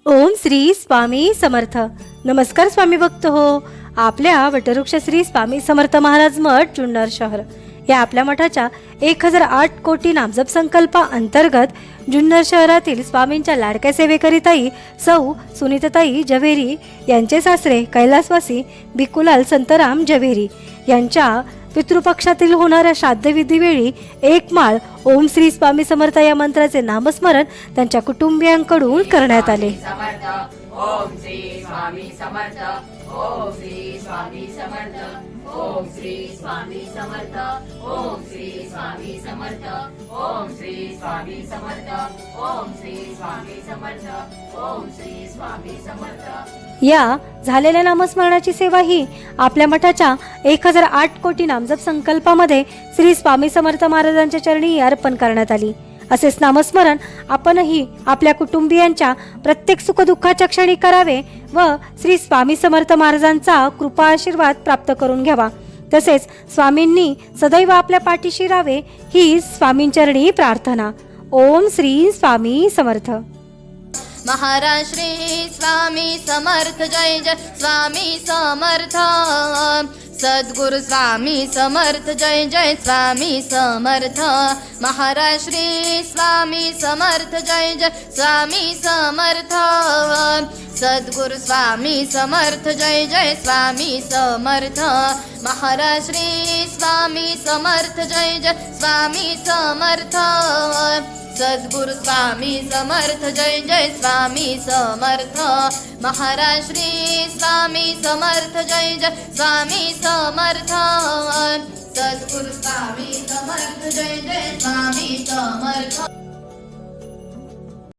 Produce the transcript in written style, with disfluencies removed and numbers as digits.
ओम श्री स्वामी समर्थ. नमस्कार स्वामी भक्त हो. आपल्या वटवृक्ष श्री स्वामी समर्थ महाराज मठ जुन्नर शहर या आपल्या मठाच्या 1008 कोटी नामजप संकल्पा अंतर्गत जुन्नर शहरातील स्वामींच्या लाडक्या सेवेकरिताई सौ सुनीताताई जव्हेरी यांचे सासरे कैलासवासी भिकुलाल संतराम जव्हेरी यांच्या पितृपक्षातील होणाऱ्या श्राद्धविधीवेळी एक माळ ओम श्री स्वामी समर्थ या मंत्राचे नामस्मरण त्यांच्या कुटुंबियांकडून करण्यात आले. ओम श्री स्वामी समर्थ. ओम श्री स्वामी समर्थ. ओम श्री स्वामी समर्थ. ओम श्री स्वामी समर्थ. ओम श्री स्वामी समर्थ. ओम श्री स्वामी समर्थ. ओम श्री स्वामी समर्थ. या झालेल्या नामस्मरणाची सेवा ही आपल्या मठाच्या 1008 कोटी नामजप संकल्पामध्ये श्री स्वामी समर्थ महाराजांच्या चरणी अर्पण करण्यात आली. असेच नामस्मरण आपणही आपल्या कुटुंबियांच्या प्रत्येक सुखदुःखाच्या क्षणी करावे व श्री स्वामी समर्थ महाराजांचा कृपा आशीर्वाद प्राप्त करून घ्यावा. तसेच स्वामींनी सदैव आपल्या पाठीशी राहावे ही स्वामींचरणी प्रार्थना. ओम श्री स्वामी समर्थ. महाराज श्री स्वामी समर्थ. जय जय स्वामी समर्थ. सद्गुरु स्वामी समर्थ. जय जय स्वामी समर्थ. महाराज श्री स्वामी समर्थ. जय जय स्वामी समर्थ. सद्गुरु स्वामी समर्थ. जय जय स्वामी समर्थ. महाराज श्री स्वामी समर्थ. जय जय स्वामी समर्थ. सद्गुरु स्वामी समर्थ. जय जय स्वामी समर्थ. महाराज श्री स्वामी समर्थ. जय जय स्वामी समर्थ. सद्गुरु स्वामी समर्थ. जय जय स्वामी समर्थ.